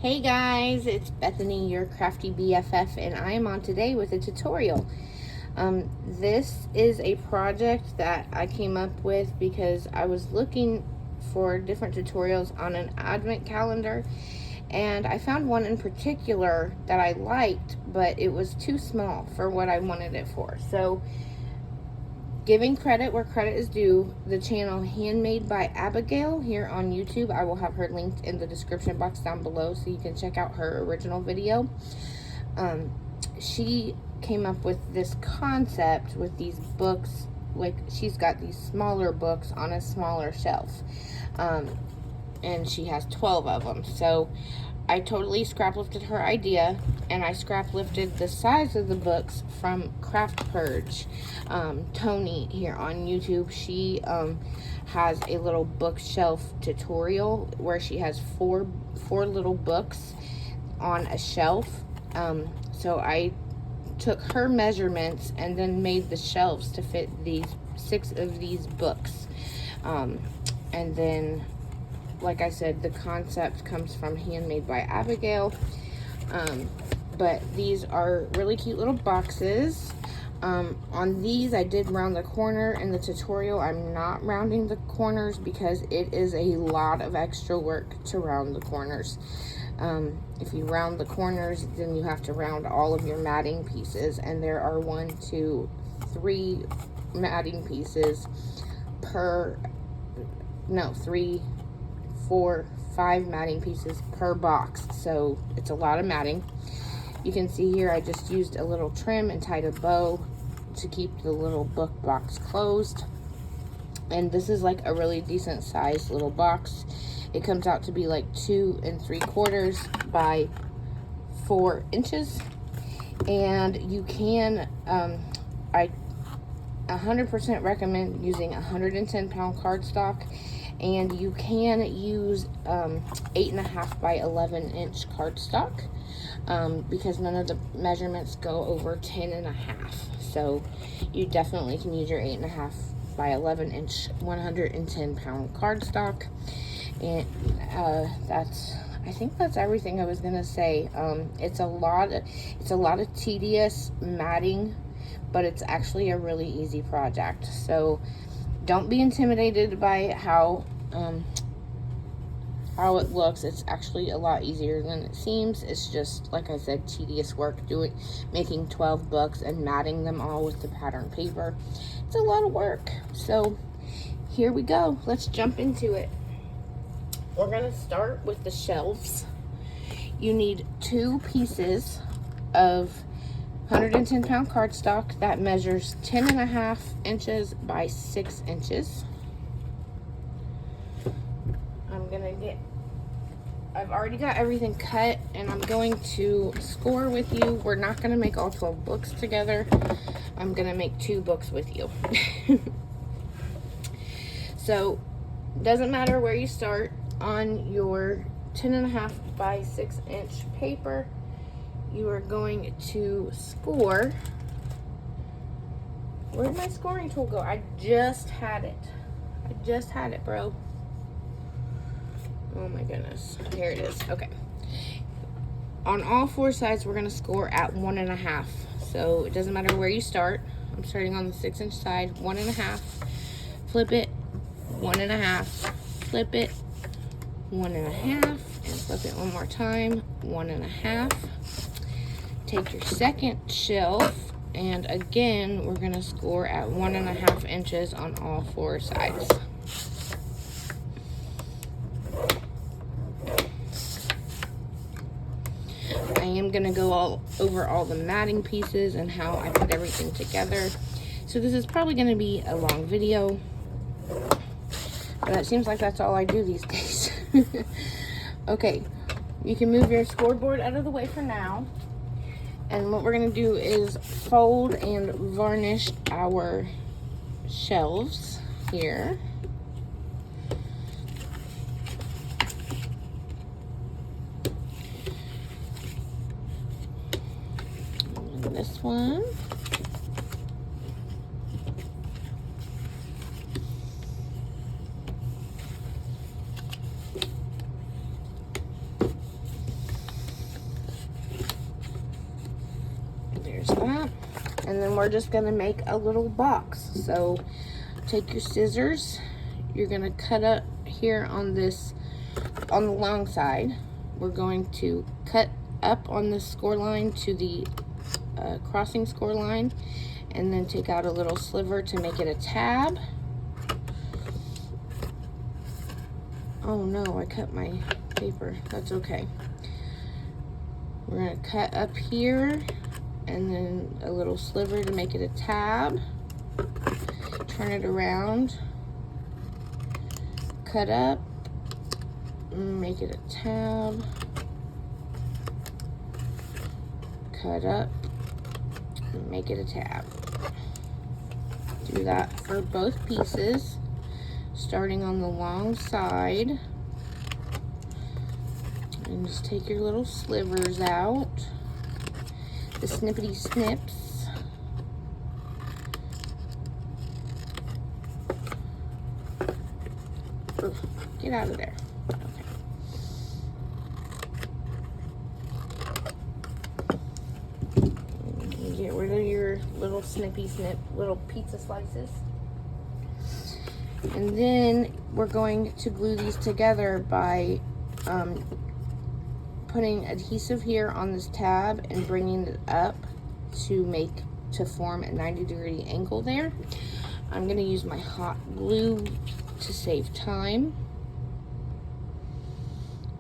Hey guys, it's Bethany, your crafty BFF, and I am on today with a tutorial. This is a project that I came up with because I was looking for different tutorials on an advent calendar, and I found one in particular that I liked, but it was too small for what I wanted it for. So, giving credit where credit is due, the channel Handmade by Abigail here on YouTube. I will have her linked in the description box down below so you can check out her original video. She came up with this concept with these books. Like, she's got these smaller books on a smaller shelf. And she has 12 of them. So I totally scrap lifted her idea, and I scrap lifted the size of the books from Craft Purge. Tony here on YouTube, she has a little bookshelf tutorial where she has four little books on a shelf. So I took her measurements and then made the shelves to fit these 6 of these books. And then, like I said, the concept comes from Handmade by Abigail. But these are really cute little boxes. On these, I did round the corner. In the tutorial, I'm not rounding the corners because it is a lot of extra work to round the corners. If you round the corners, then you have to round all of your matting pieces, and there are 1, 2, 3 matting pieces per, no, 3, 4, 5 matting pieces per box, so it's a lot of matting. You can see here I just used a little trim and tied a bow to keep the little book box closed. And this is like a really decent sized little box. It comes out to be like 2 3/4 by 4 inches. And you can, I 100% recommend using 110-pound cardstock. And you can use 8.5 by 11 inch cardstock because none of the measurements go over 10.5. So you definitely can use your 8.5 by 11 inch 110-pound cardstock. And I think that's everything I was gonna say. It's a lot of tedious matting, but it's actually a really easy project. So don't be intimidated by how it looks. It's actually a lot easier than it seems. It's just, like I said, tedious work making 12 books and matting them all with the pattern paper. It's a lot of work. So here we go. Let's jump into it. We're gonna start with the shelves. You need 2 pieces of 110-pound cardstock that measures 10.5 inches by 6 inches. I've already got everything cut, and I'm going to score with you. We're not going to make all 12 books together. I'm going to make 2 books with you. So, doesn't matter where you start on your 10.5 by 6 inch paper. You are going to score. Where'd my scoring tool go? I just had it, bro. Oh my goodness. Here it is. Okay. On all 4 sides, we're going to score at 1.5. So it doesn't matter where you start. I'm starting on the 6 inch side. 1.5. Flip it. 1.5. Flip it. 1.5. And flip it one more time. 1.5. Take your second shelf, and again, we're going to score at 1.5 inches on all 4 sides. I am going to go over all the matting pieces and how I put everything together. So this is probably going to be a long video, but it seems like that's all I do these days. Okay, you can move your scoreboard out of the way for now. And what we're going to do is fold and varnish our shelves here. And this one. And then we're just gonna make a little box. So take your scissors, you're gonna cut up here on this, on the long side. We're going to cut up on the score line to the crossing score line, and then take out a little sliver to make it a tab. Oh no, I cut my paper. That's okay. We're going to cut up here and then a little sliver to make it a tab. Turn it around. Cut up. Make it a tab. Cut up. Make it a tab. Do that for both pieces, starting on the long side. And just take your little slivers out, the snippety snips. Oof, get out of there. Okay. Get rid of your little snippy snip, little pizza slices. And then we're going to glue these together by putting adhesive here on this tab and bringing it up to form a 90-degree angle there. I'm going to use my hot glue to save time.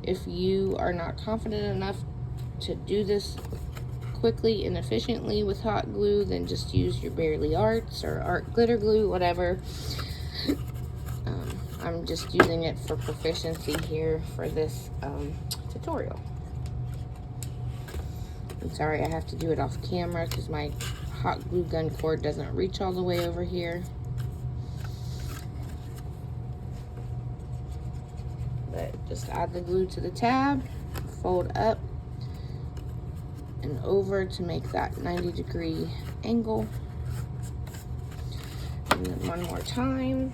If you are not confident enough to do this quickly and efficiently with hot glue, then just use your Barely Arts or Art Glitter Glue, whatever. I'm just using it for proficiency here for this tutorial. I'm sorry I have to do it off camera because my hot glue gun cord doesn't reach all the way over here. But just add the glue to the tab, fold up and over to make that 90-degree angle. And then one more time.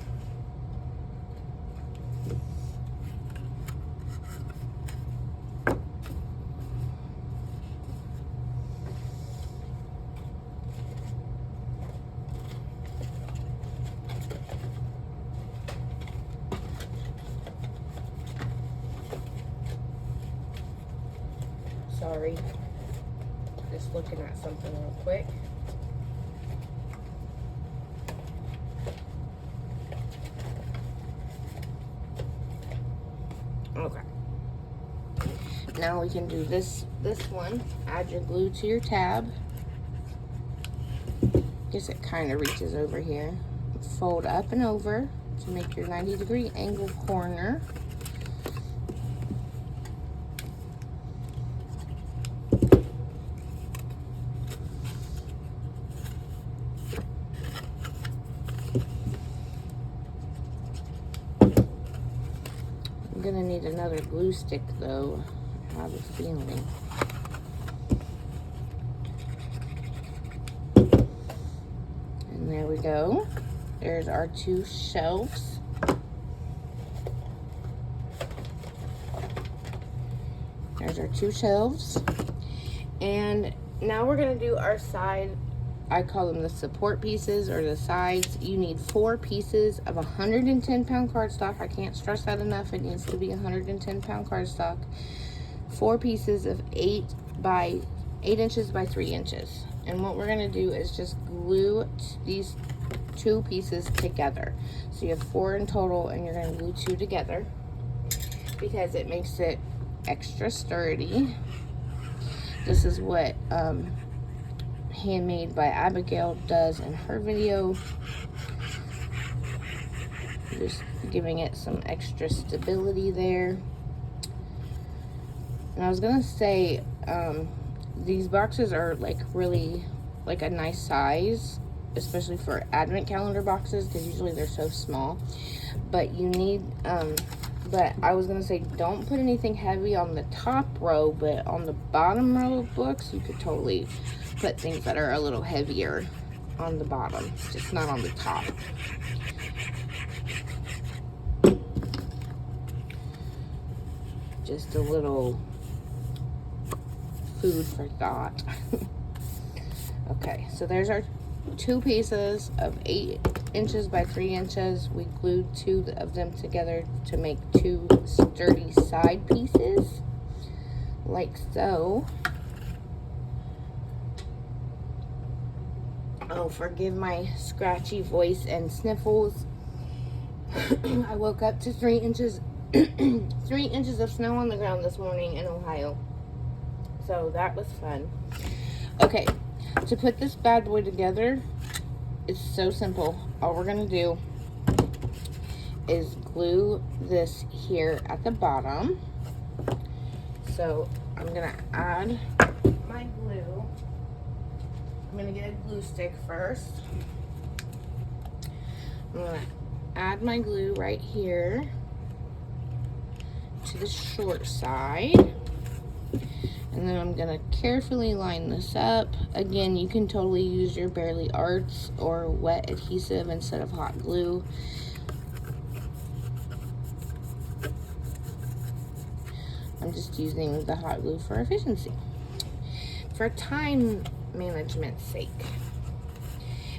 Sorry, just looking at something real quick. Okay. Now we can do this one. Add your glue to your tab. Guess it kind of reaches over here. Fold up and over to make your 90-degree angle corner. I'm gonna need another glue stick though. I have a feeling. And there we go. There's our two shelves. There's our two shelves. And now we're gonna do our side. I call them the support pieces or the sides. You need 4 pieces of 110-pound cardstock. I can't stress that enough. It needs to be 110-pound cardstock. 4 pieces of 8 inches by 3 inches. And what we're gonna do is just glue these 2 pieces together. So you have 4 in total, and you're gonna glue 2 together because it makes it extra sturdy. This is what Handmade by Abigail does in her video. Just giving it some extra stability there. And I was gonna say, these boxes are like really like a nice size, especially for advent calendar boxes, because usually they're so small. But you need, but I was gonna say, don't put anything heavy on the top row, but on the bottom row of books, you could totally put things that are a little heavier on the bottom, just not on the top. Just a little food for thought. Okay, so there's our 2 pieces of 8 inches by 3 inches. We glued 2 of them together to make 2 sturdy side pieces, like so. Oh, forgive my scratchy voice and sniffles. I woke up to 3 inches 3 inches of snow on the ground this morning in Ohio. So that was fun. Okay, to put this bad boy together, it's so simple. All we're gonna do is glue this here at the bottom. So I'm gonna add my glue. I'm gonna get a glue stick first. I'm gonna add my glue right here to the short side. And then I'm gonna carefully line this up. Again, you can totally use your Barely Arts or wet adhesive instead of hot glue. I'm just using the hot glue for efficiency, for time management's sake.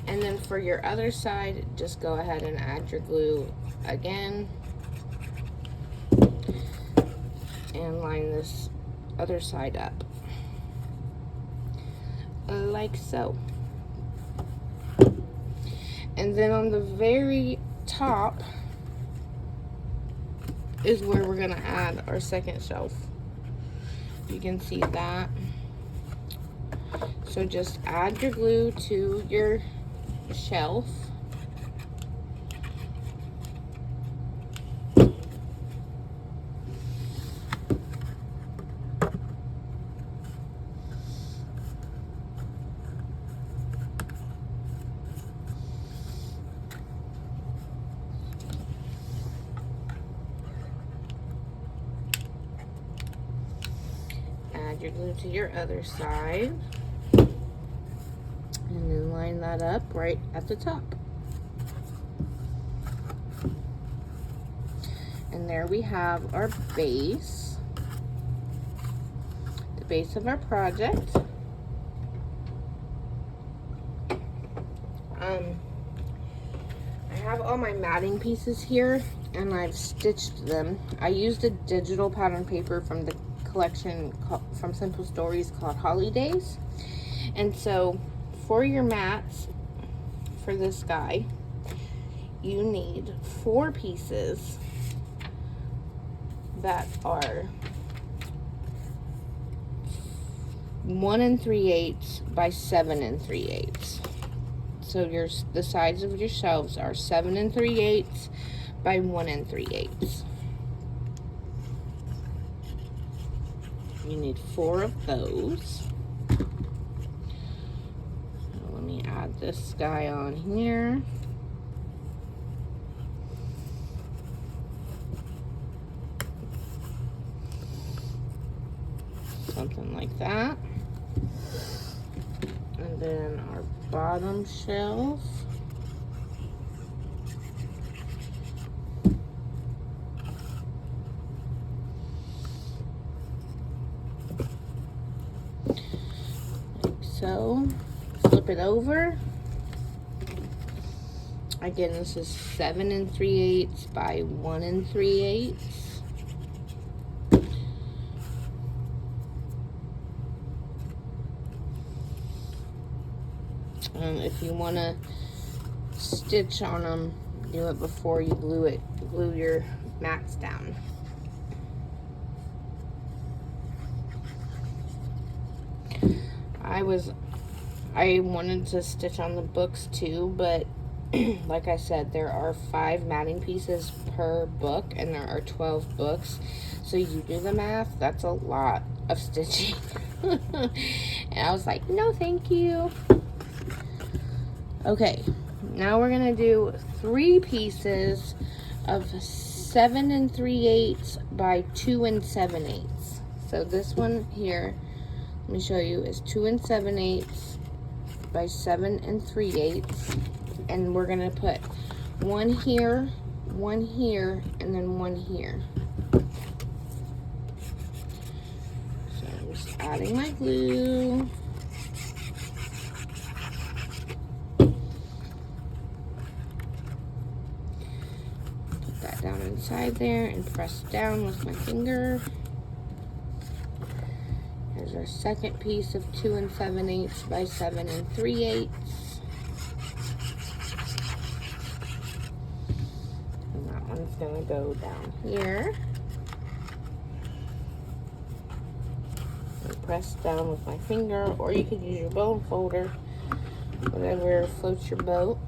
And then for your other side, just go ahead and add your glue again and line this other side up like so. And then on the very top is where we're gonna add our second shelf. You can see that. So just add your glue to your shelf. Add your glue to your other side. And then line that up right at the top. And there we have our base, the base of our project. I have all my matting pieces here and I've stitched them. I used a digital pattern paper from the collection from Simple Stories called Holidays. And so for your mats, for this guy, you need 4 pieces that are 1 3/8 by 7 3/8. So the sides of your shelves are 7 3/8 by 1 3/8. You need 4 of those. Let me add this guy on here. Something like that. And then our bottom shelf. Like so. Flip it over. Again, this is 7 3/8 by 1 3/8. If you want to stitch on them, do it before you glue your mats down. I wanted to stitch on the books too, but like I said, there are 5 matting pieces per book and there are 12 books. So you do the math, that's a lot of stitching. And I was like, no thank you. Okay, now we're gonna do 3 pieces of 7 3/8 by 2 7/8. So this one here, let me show you, is 2 7/8 by 7 3/8. And we're gonna put 1 here, 1 here, and then 1 here. So I'm just adding my glue. inside there and press down with my finger. Here's our second piece of 2 7/8 by 7 3/8. And that one's gonna go down here. And press down with my finger, or you could use your bone folder, whatever floats your boat.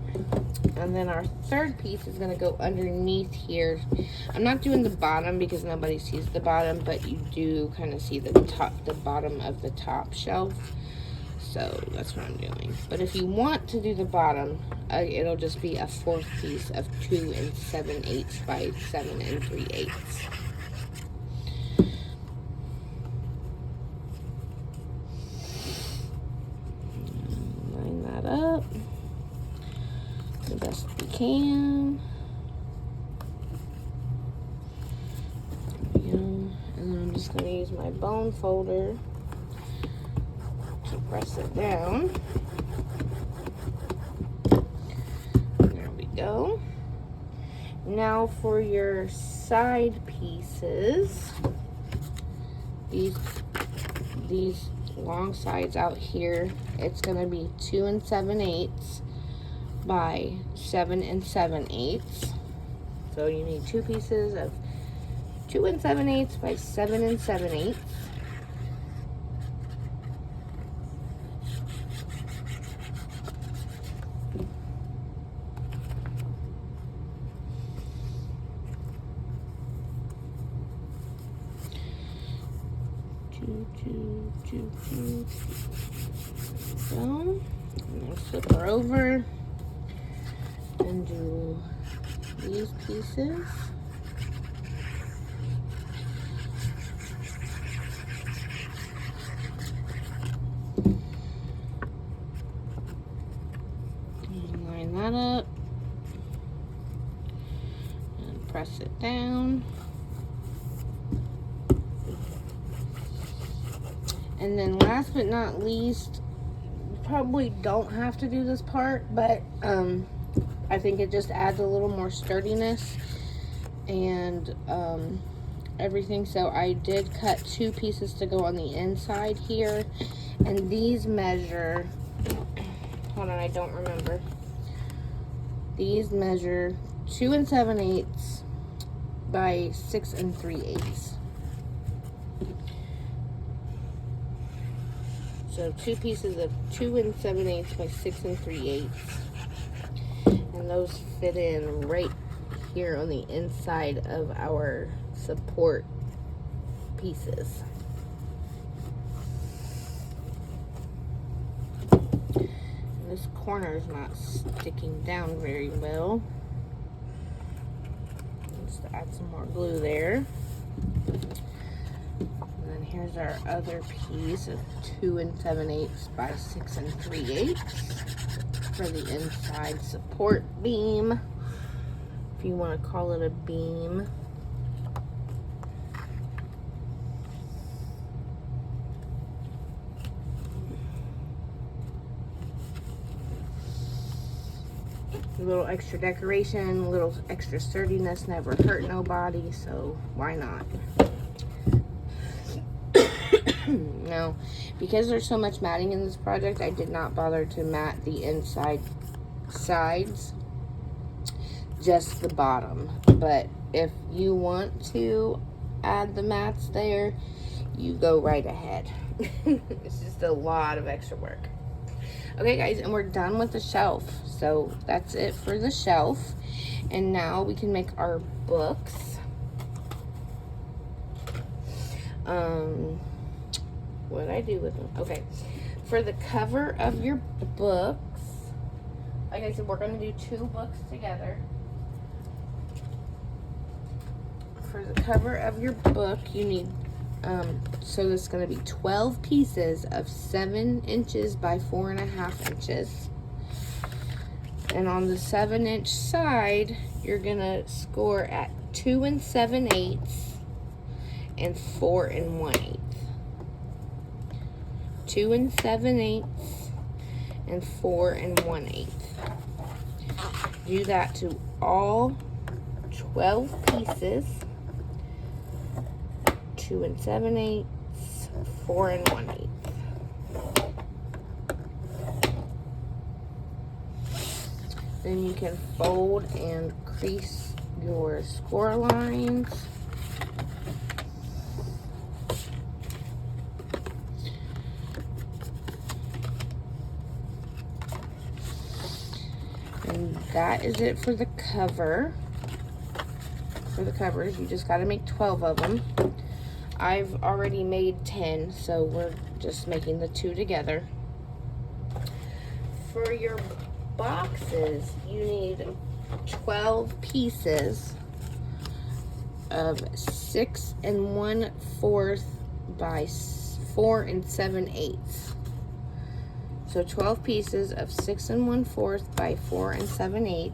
And then our third piece is going to go underneath here. I'm not doing the bottom because nobody sees the bottom, but you do kind of see the bottom of the top shelf. So that's what I'm doing. But if you want to do the bottom, it'll just be a fourth piece of 2 7/8 by 7 3/8. Line that up the best we can. There we go. And then I'm just going to use my bone folder to press it down. There we go. Now for your side pieces, these long sides out here, it's going to be 2 7/8 by 7 7/8. So you need 2 pieces of 2 7/8 by 7 7/8. Two. So, and then flip her over and do these pieces. And line that up and press it down. And then last but not least, you probably don't have to do this part, but I think it just adds a little more sturdiness and everything. So I did cut 2 pieces to go on the inside here, and these measure, hold on, I don't remember. These measure 2 7/8 by 6 3/8. So 2 pieces of 2 7/8 by 6 3/8. And those fit in right here on the inside of our support pieces. And this corner is not sticking down very well. Just to add some more glue there. And then here's our other piece of 2 7/8 by 6 3/8 for the inside support beam, if you want to call it a beam. A little extra decoration, a little extra sturdiness, never hurt nobody, so why not? Now, because there's so much matting in this project, I did not bother to mat the inside sides, just the bottom. But if you want to add the mats there, you go right ahead. It's just a lot of extra work. Okay guys, and we're done with the shelf. So that's it for the shelf. And now we can make our books. What did I do with them? Okay, for the cover of your books, like I said, we're going to do 2 books together. For the cover of your book, you need, so this is going to be 12 pieces of 7 inches by 4.5 inches. And on the 7-inch side, you're going to score at 2 7/8 and 4 1/8. 2 7/8 and 4 1/8. Do that to all 12 pieces, 2 7/8, 4 1/8. Then you can fold and crease your score lines. And that is it for the cover. For the covers, you just got to make 12 of them. I've already made 10, so we're just making the 2 together. For your boxes, you need 12 pieces of 6 1/4 by 4 7/8. So 12 pieces of 6 1/4 by 4 7/8.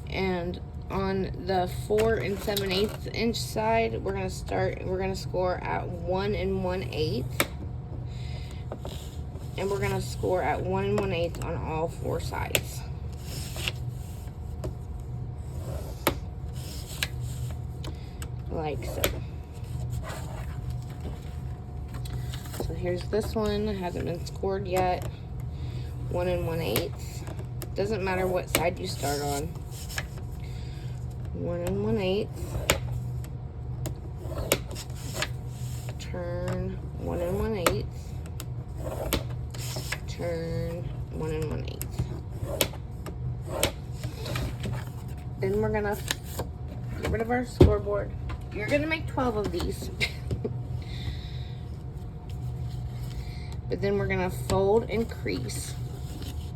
And on the 4 7/8 inch side, we're gonna score at 1 1/8. And we're gonna score at 1 1/8 on all 4 sides. Like so. So here's this one. It hasn't been scored yet. 1 1/8. Doesn't matter what side you start on. 1 1/8. Turn 1 1/8. Turn 1 1/8. Then we're gonna get rid of our scoreboard. You're gonna make 12 of these. But then we're gonna fold and crease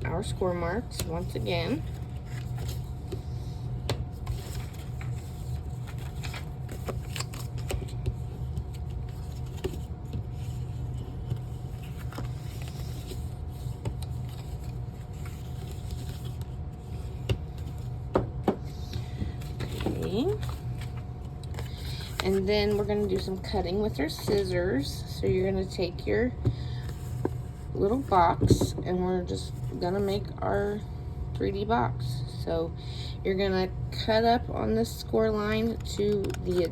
our score marks once again. Okay. And then we're gonna do some cutting with our scissors. So you're gonna take your little box and we're just gonna make our 3D box. So you're gonna cut up on this score line to the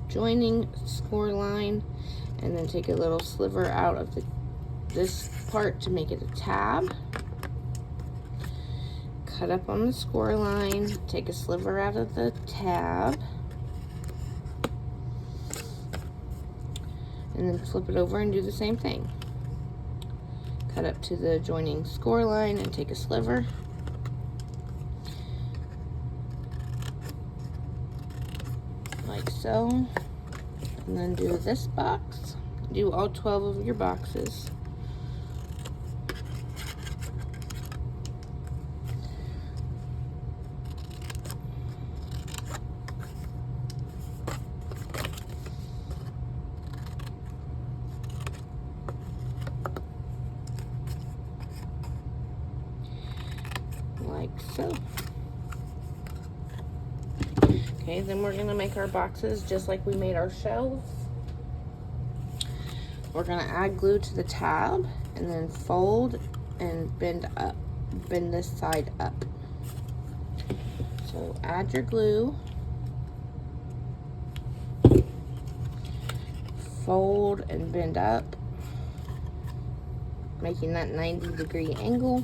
adjoining score line and then take a little sliver out of this part to make it a tab. Cut up on the score line, take a sliver out of the tab, and then flip it over and do the same thing. Cut up to the adjoining score line and take a sliver. Like so. And then do this box. Do all 12 of your boxes. Like so. Okay, then we're gonna make our boxes just like we made our shelves. We're gonna add glue to the tab and then fold and bend this side up. So add your glue, fold and bend up, making that 90-degree angle.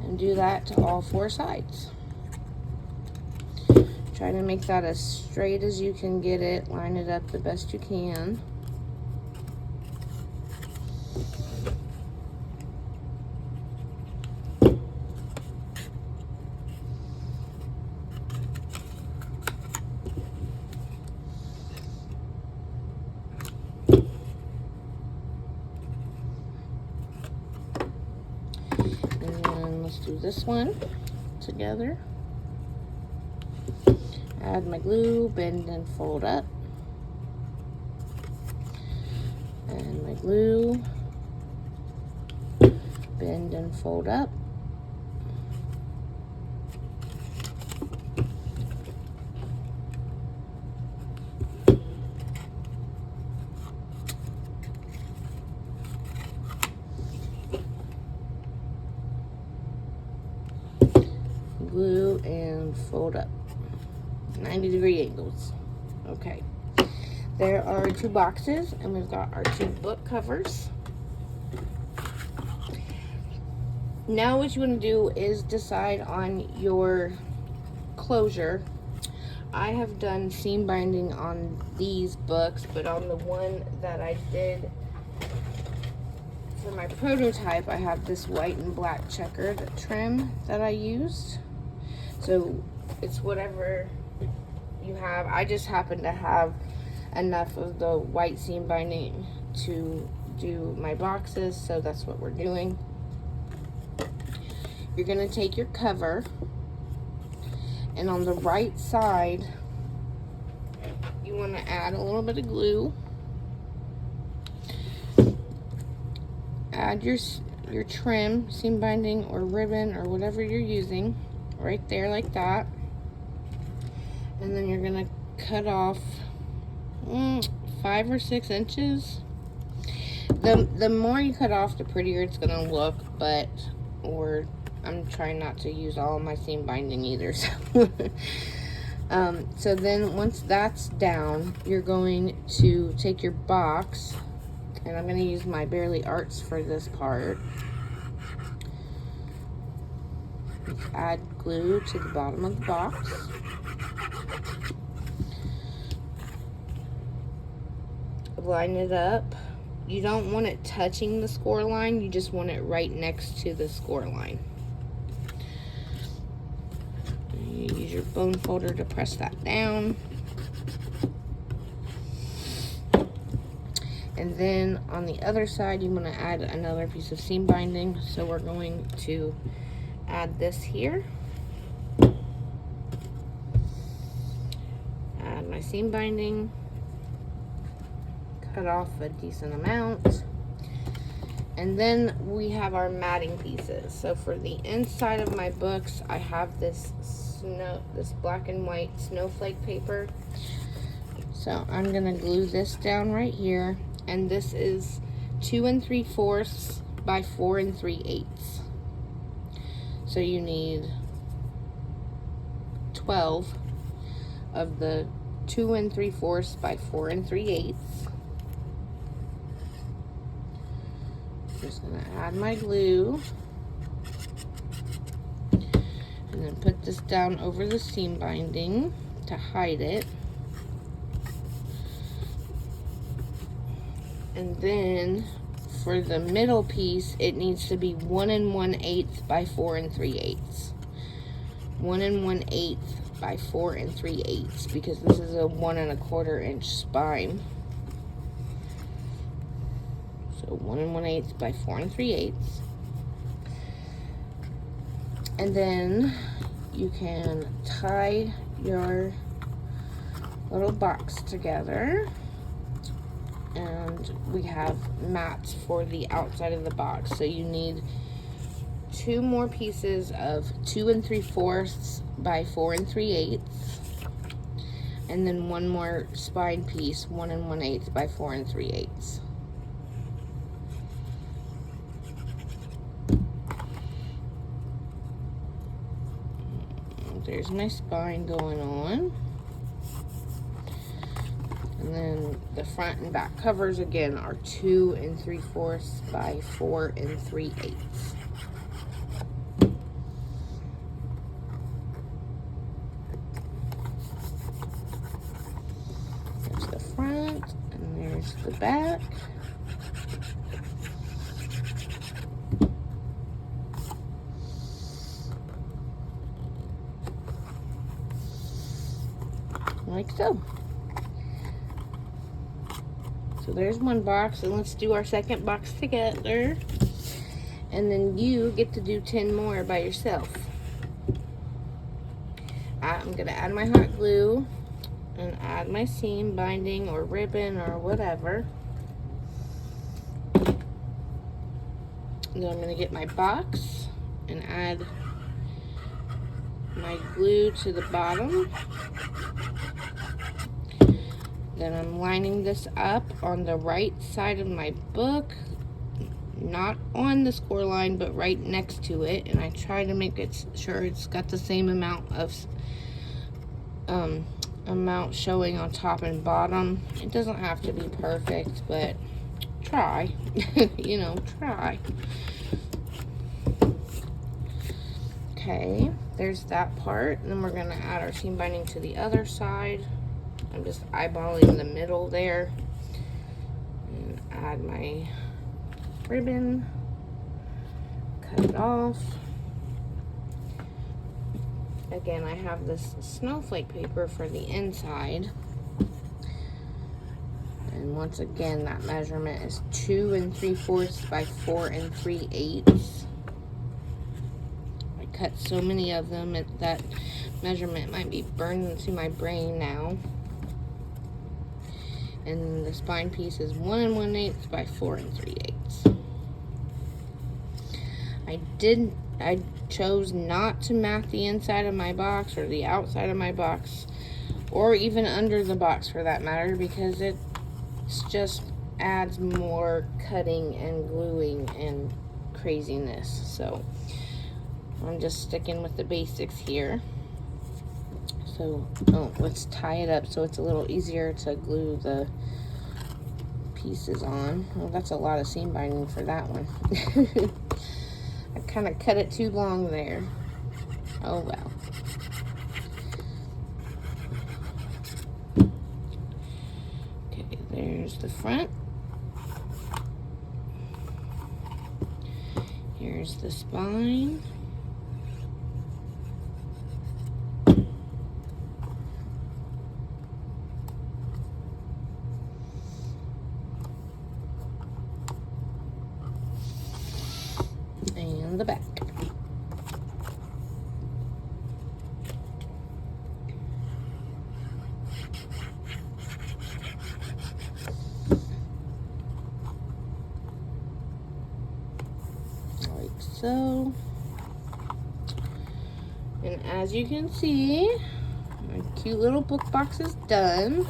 And do that to all 4 sides. Try to make that as straight as you can get it. Line it up the best you can. And then let's do this one together. Add my glue, bend and fold up. And my glue, bend and fold up. Glue and and fold up 90-degree angles. Okay, there are 2 boxes, and we've got our 2 book covers. Now what you want to do is decide on your closure. I have done seam binding on these books, but on the one that I did for my prototype, I have this white and black checkered trim that I used. So it's whatever you have. I just happen to have enough of the white seam binding to do my boxes, so that's what we're doing. You're going to take your cover, and on the right side you want to add a little bit of glue. Add your trim, seam binding, or ribbon, or whatever you're using right there like that. And then you're going to cut off 5 or 6 inches. The more you cut off, the prettier it's going to look, but I'm trying not to use all of my seam binding either. So then once that's down, you're going to take your box, and I'm going to use my Barely Arts for this part. Add glue to the bottom of the box. Line it up. You don't want it touching the score line, you just want it right next to the score line. You use your bone folder to press that down. And then on the other side, you want to add another piece of seam binding. So we're going to add this here. Add my seam binding. Cut off a decent amount. And then we have our matting pieces. So for the inside of my books, I have this black and white snowflake paper. So I'm gonna glue this down right here, and this is 2 3/4 by 4 3/8. So you need 12 of the 2 3/4 by 4 3/8. Just gonna add my glue and then put this down over the seam binding to hide it. And then for the middle piece, it needs to be 1 1/8 by 4 3/8. 1 1/8 by 4 3/8, because this is a 1 1/4 inch spine. So 1 1/8 by 4 3/8. And then you can tie your little box together. And we have mats for the outside of the box. So you need 2 more pieces of 2 3/4 by 4 3/8. And then 1 more spine piece, 1 1/8 by 4 3/8. There's my spine going on. And then the front and back covers again are 2 3/4 by 4 3/8. There's the front and there's the back. Like so. So there's one box, and let's do our second box together. And then you get to do 10 more by yourself. I'm gonna add my hot glue and add my seam binding or ribbon or whatever. And then I'm gonna get my box and add my glue to the bottom. Then I'm lining this up on the right side of my book, not on the score line, but right next to it, and I try to make it sure it's got the same amount of amount showing on top and bottom. It doesn't have to be perfect, but try. You know, try. Okay, there's that part. And then we're gonna add our seam binding to the other side. I'm just eyeballing the middle there. And add my ribbon. Cut it off. Again, I have this snowflake paper for the inside. And once again, that measurement is 2 3/4 by 4 3/8. I cut so many of them that measurement might be burned into my brain now. And the spine piece is 1 1/8 by 4 3/8. I chose not to mat the inside of my box or the outside of my box, or even under the box for that matter, because it just adds more cutting and gluing and craziness. So I'm just sticking with the basics here. So let's tie it up so it's a little easier to glue the pieces on. Well, that's a lot of seam binding for that one. I kind of cut it too long there. Oh well. Okay, there's the front. Here's the spine. And the back. Like so. And as you can see, my cute little book box is done.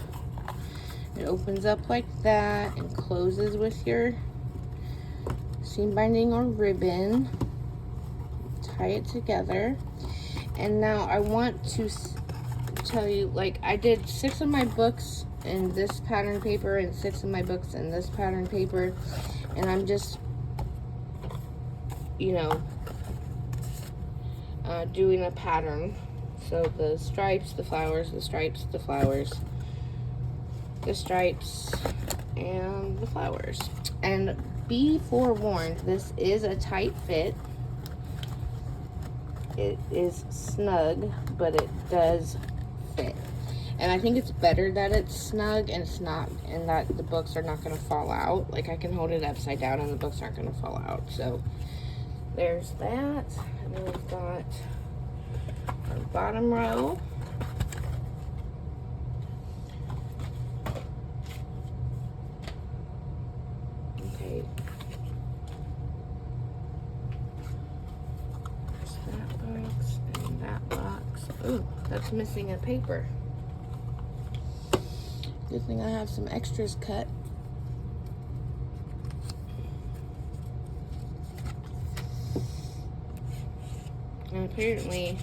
It opens up like that and closes with your seam binding or ribbon. Tie it together. And now I want to tell you, like, I did 6 of my books in this pattern paper and 6 of my books in this pattern paper, and I'm just, you know, doing a pattern. So the stripes, the flowers, the stripes, the flowers, the stripes, and the flowers. And be forewarned, this is a tight fit. It is snug, but it does fit. And I think it's better that it's snug and it's not, and that the books are not going to fall out. Like, I can hold it upside down and the books aren't going to fall out. So there's that. And then we've got our bottom row. Okay. There's that box and that box. Ooh, that's missing a paper. Good thing I have some extras cut. And apparently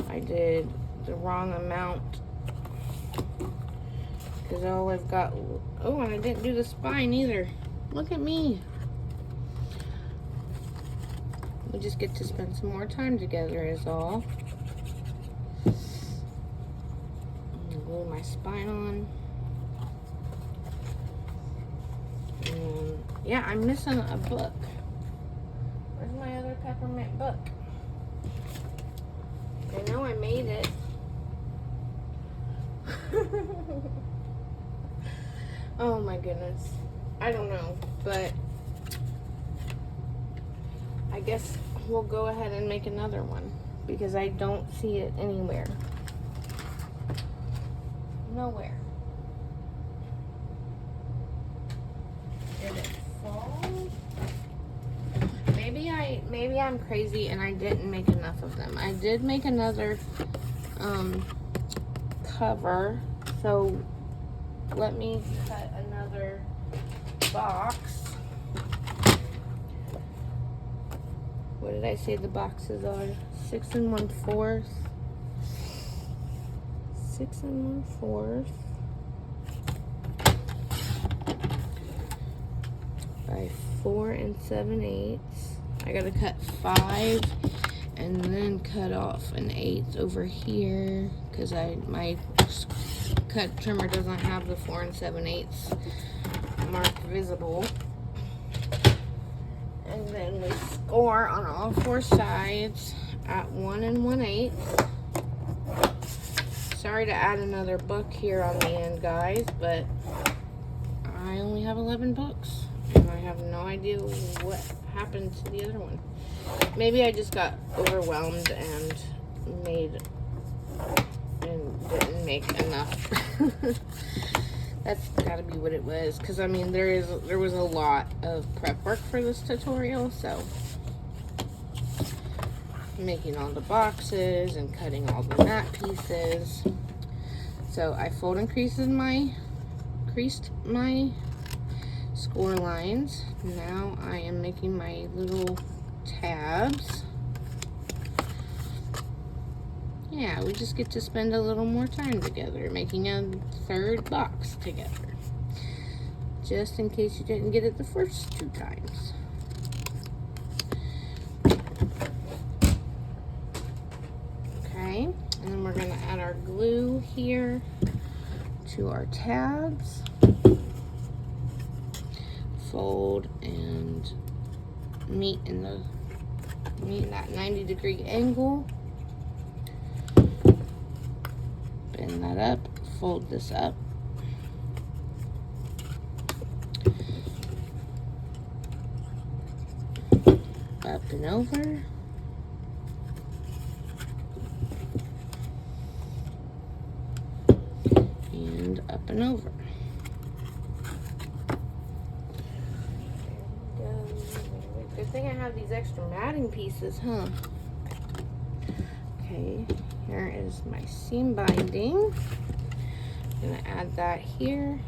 I did the wrong amount, because all I've got, oh, and I didn't do the spine either. Look at me. We just get to spend some more time together is all. Glue my spine on. And yeah, I'm missing a book. Where's my other peppermint book? I know I made it. Oh my goodness. I don't know, but I guess we'll go ahead and make another one, because I don't see it anywhere. Nowhere. Did it fall? Maybe I'm crazy and I didn't make enough of them. I did make another cover, so let me cut another box. What did I say the boxes are? 6 1/4. 6 1/4 by 4 7/8. I gotta cut 5 and then cut off an 1/8 over here because my cut trimmer doesn't have the 4 7/8 mark visible. And then we score on all 4 sides at 1 1/8. Sorry to add another book here on the end, guys, but I only have 11 books, and I have no idea what happened to the other one. Maybe I just got overwhelmed and didn't make enough. That's gotta be what it was, because I mean there was a lot of prep work for this tutorial, so making all the boxes and cutting all the mat pieces. So I fold and creased my score lines. Now I am making my little tabs. Yeah, we just get to spend a little more time together making a 3rd box together, just in case you didn't get it the first 2 times. Okay, and then we're going to add our glue here to our tabs. Fold and meet in that 90-degree angle. Bend that up, fold this up. Up and over. And up and over. There we go. Good thing I have these extra matting pieces, huh? Okay, here is my seam binding. I'm gonna add that here.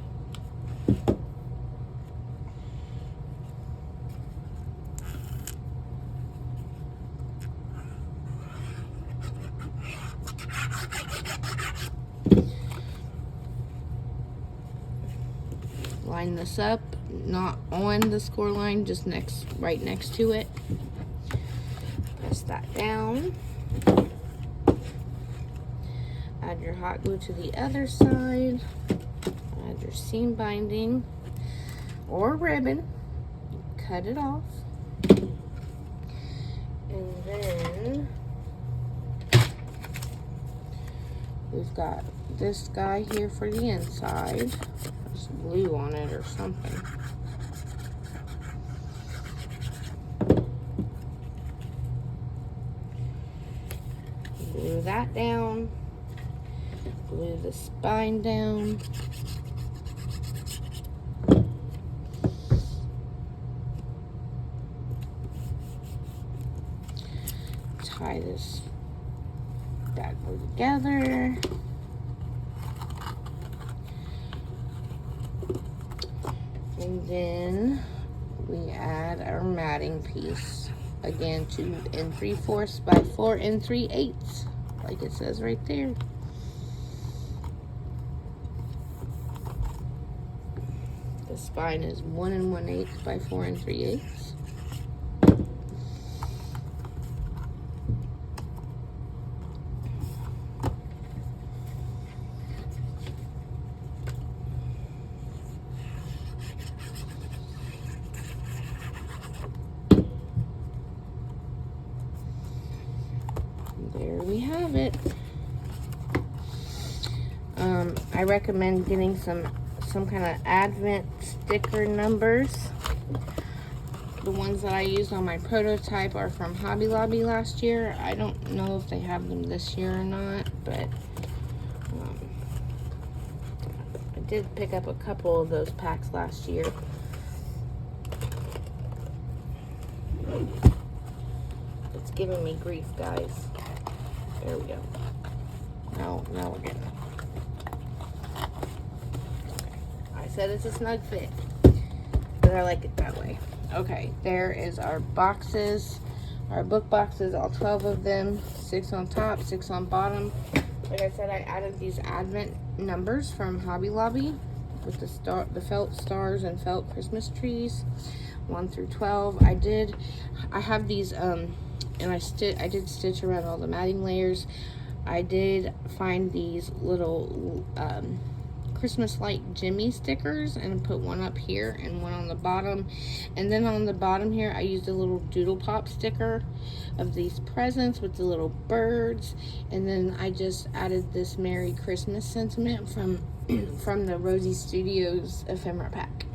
Line this up, not on the score line, just right next to it. Press that down. Add your hot glue to the other side. Add your seam binding or ribbon. Cut it off. And then we've got this guy here for the inside. There's glue on it or something. Glue that down. Glue the spine down. Tie this bad boy together. And then we add our matting piece. Again, 2 3/4 by 4 3/8, like it says right there. The spine is 1 1/8 by 4 3/8. There we have it. I recommend getting some kind of Advent sticker numbers. The ones that I used on my prototype are from Hobby Lobby last year. I don't know if they have them this year or not, but I did pick up a couple of those packs last year. It's giving me grief, guys. There we go. Now we're getting it. I said it's a snug fit. but I like it that way. Okay, there is our boxes, our book boxes, all 12 of them, 6 on top, 6 on bottom. Like I said, I added these Advent numbers from Hobby Lobby with the felt stars and felt Christmas trees, 1 through 12. I have these, and I did stitch around all the matting layers. I did find these little Christmas light Jimmy stickers and put one up here and one on the bottom, and then on the bottom here I used a little doodle pop sticker of these presents with the little birds, and then I just added this Merry Christmas sentiment from the Rosie Studios ephemera pack.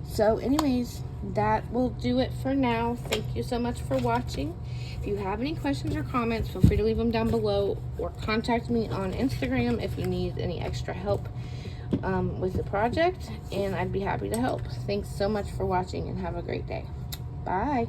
So anyways, that will do it for now. Thank you so much for watching. If you have any questions or comments, feel free to leave them down below, or contact me on Instagram if you need any extra help with the project, and I'd be happy to help. Thanks so much for watching, and have a great day. Bye.